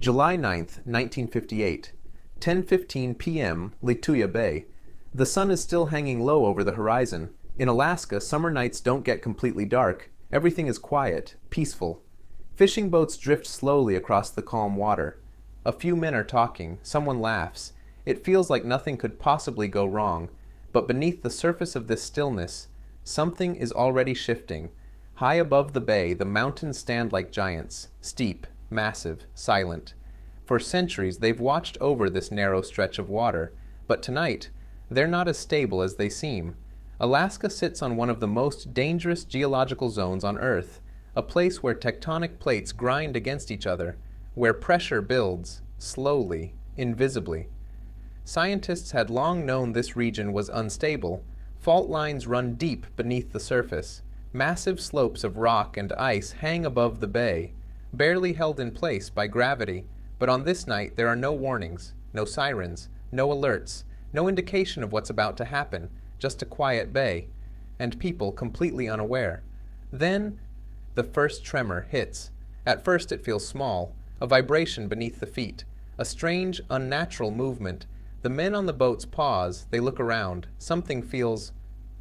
July 9th, 1958, 10:15 p.m., Lituya Bay. The sun is still hanging low over the horizon. In Alaska, summer nights don't get completely dark. Everything is quiet, peaceful. Fishing boats drift slowly across the calm water. A few men are talking, someone laughs. It feels like nothing could possibly go wrong. But beneath the surface of this stillness, something is already shifting. High above the bay, the mountains stand like giants, steep, massive, silent. For centuries, they've watched over this narrow stretch of water, but tonight, they're not as stable as they seem. Alaska sits on one of the most dangerous geological zones on Earth, a place where tectonic plates grind against each other, where pressure builds, slowly, invisibly. Scientists had long known this region was unstable. Fault lines run deep beneath the surface. Massive slopes of rock and ice hang above the bay, barely held in place by gravity. But on this night, there are no warnings, no sirens, no alerts, no indication of what's about to happen, just a quiet bay, and people completely unaware. Then, the first tremor hits. At first it feels small, a vibration beneath the feet, a strange, unnatural movement. The men on the boats pause, they look around. Something feels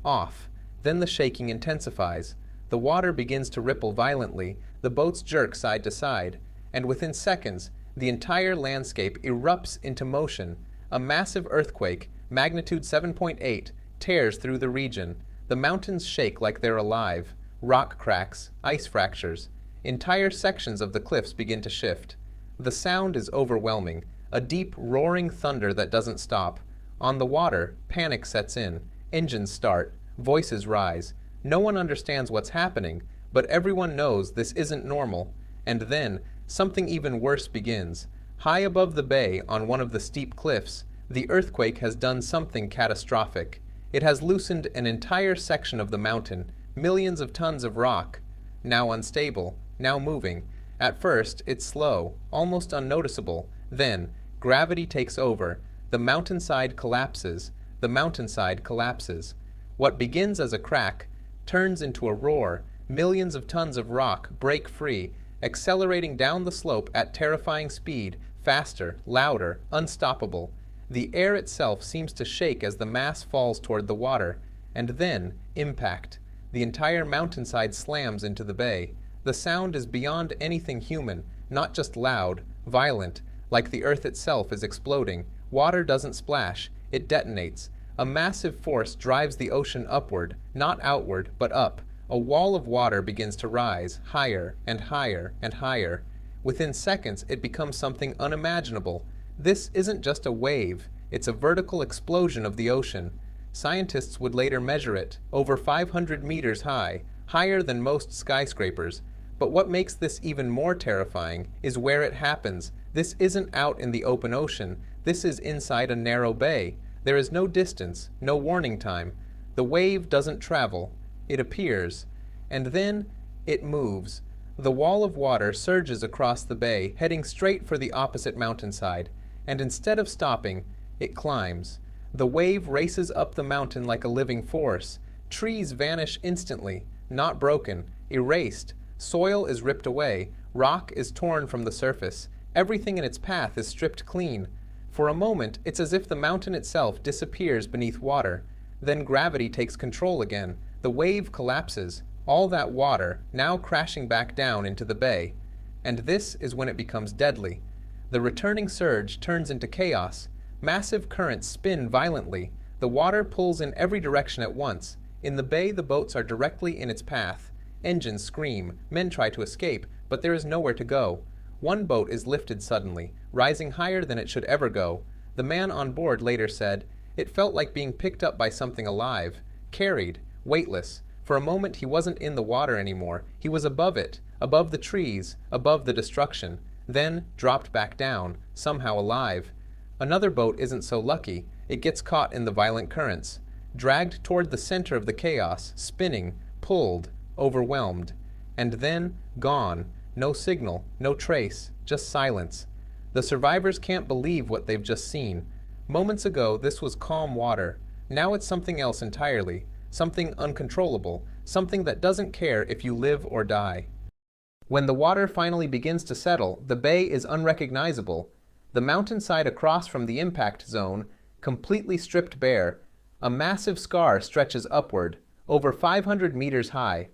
off. Then the shaking intensifies. The water begins to ripple violently, the boats jerk side to side, and within seconds, the entire landscape erupts into motion. A massive earthquake, magnitude 7.8, tears through the region. The mountains shake like they're alive. Rock cracks, ice fractures. Entire sections of the cliffs begin to shift. The sound is overwhelming, a deep, roaring thunder that doesn't stop. On the water, panic sets in. Engines start. Voices rise. No one understands what's happening, but everyone knows this isn't normal. And then, something even worse begins. High above the bay, on one of the steep cliffs, the earthquake has done something catastrophic. It has loosened an entire section of the mountain, millions of tons of rock, now unstable, now moving. At first, it's slow, almost unnoticeable. Then, gravity takes over. The mountainside collapses. The mountainside collapses. What begins as a crack turns into a roar. Millions of tons of rock break free, accelerating down the slope at terrifying speed, faster, louder, unstoppable. The air itself seems to shake as the mass falls toward the water. And then, impact. The entire mountainside slams into the bay. The sound is beyond anything human, not just loud, violent, like the earth itself is exploding. Water doesn't splash, it detonates. A massive force drives the ocean upward, not outward, but up. A wall of water begins to rise, higher and higher and higher. Within seconds, it becomes something unimaginable. This isn't just a wave, it's a vertical explosion of the ocean. Scientists would later measure it, over 500 meters high, higher than most skyscrapers. But what makes this even more terrifying is where it happens. This isn't out in the open ocean, this is inside a narrow bay. There is no distance, no warning time. The wave doesn't travel, it appears, and then it moves. The wall of water surges across the bay, heading straight for the opposite mountainside, and instead of stopping, it climbs. The wave races up the mountain like a living force. Trees vanish instantly, not broken, erased. Soil is ripped away, rock is torn from the surface. Everything in its path is stripped clean. For a moment, it's as if the mountain itself disappears beneath water. Then gravity takes control again. The wave collapses, all that water now crashing back down into the bay. And this is when it becomes deadly. The returning surge turns into chaos. Massive currents spin violently. The water pulls in every direction at once. In the bay, the boats are directly in its path. Engines scream, men try to escape, but there is nowhere to go. One boat is lifted suddenly, rising higher than it should ever go. The man on board later said, "It felt like being picked up by something alive, carried, weightless. For a moment he wasn't in the water anymore. He was above it, above the trees, above the destruction. Then dropped back down, somehow alive." Another boat isn't so lucky. It gets caught in the violent currents, dragged toward the center of the chaos, spinning, pulled, overwhelmed. And then, gone. No signal, no trace, just silence. The survivors can't believe what they've just seen. Moments ago, this was calm water. Now it's something else entirely, something uncontrollable, something that doesn't care if you live or die. When the water finally begins to settle, the bay is unrecognizable. The mountainside across from the impact zone, completely stripped bare, a massive scar stretches upward, over 500 meters high.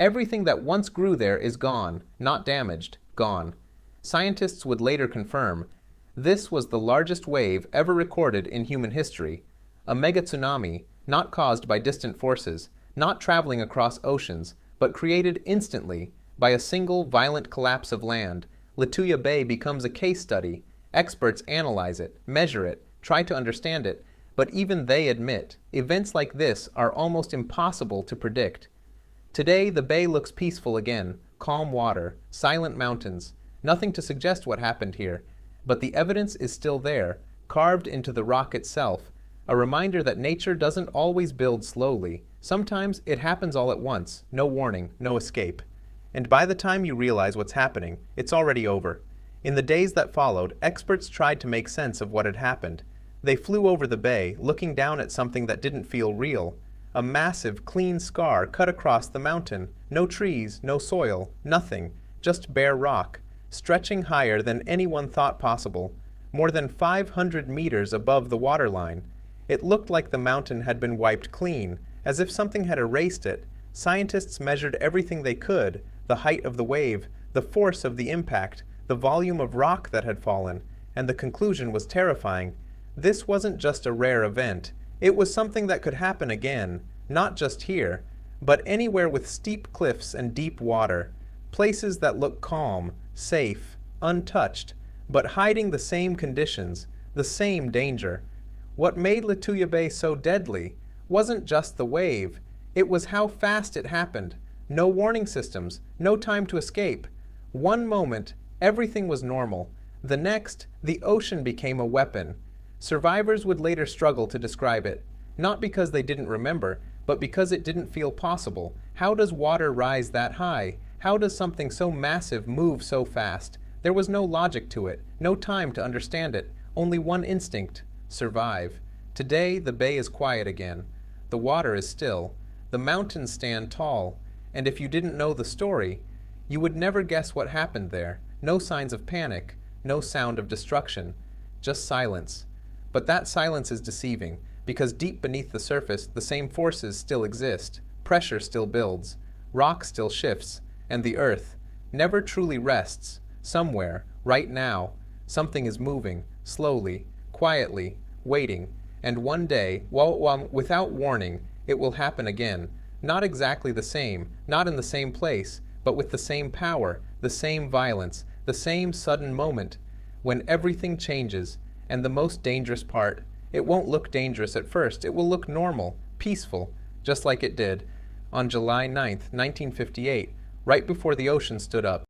Everything that once grew there is gone, not damaged, gone. Scientists would later confirm, this was the largest wave ever recorded in human history. A mega tsunami, not caused by distant forces, not traveling across oceans, but created instantly by a single violent collapse of land. Lituya Bay becomes a case study. Experts analyze it, measure it, try to understand it, but even they admit events like this are almost impossible to predict. Today, the bay looks peaceful again, calm water, silent mountains, nothing to suggest what happened here, but the evidence is still there, carved into the rock itself, a reminder that nature doesn't always build slowly. Sometimes it happens all at once, no warning, no escape. And by the time you realize what's happening, it's already over. In the days that followed, experts tried to make sense of what had happened. They flew over the bay, looking down at something that didn't feel real. A massive, clean scar cut across the mountain. No trees, no soil, nothing, just bare rock, stretching higher than anyone thought possible, more than 500 meters above the waterline. It looked like the mountain had been wiped clean, as if something had erased it. Scientists measured everything they could, the height of the wave, the force of the impact, the volume of rock that had fallen, and the conclusion was terrifying. This wasn't just a rare event. It was something that could happen again, not just here, but anywhere with steep cliffs and deep water, places that look calm, safe, untouched, but hiding the same conditions, the same danger. What made Lituya Bay so deadly wasn't just the wave, it was how fast it happened. No warning systems, no time to escape. One moment, everything was normal. The next, the ocean became a weapon. Survivors would later struggle to describe it, not because they didn't remember, but because it didn't feel possible. How does water rise that high? How does something so massive move so fast? There was no logic to it, no time to understand it, only one instinct: survive. Today, the bay is quiet again. The water is still. The mountains stand tall. And if you didn't know the story, you would never guess what happened there. No signs of panic, no sound of destruction, just silence. But that silence is deceiving, because deep beneath the surface, the same forces still exist. Pressure still builds, rock still shifts, and the earth never truly rests. Somewhere, right now, something is moving, slowly, quietly, waiting, and one day, without warning, it will happen again. Not exactly the same, not in the same place, but with the same power, the same violence, the same sudden moment, when everything changes. And the most dangerous part, it won't look dangerous at first, it will look normal, peaceful, just like it did on July 9th, 1958, right before the ocean stood up.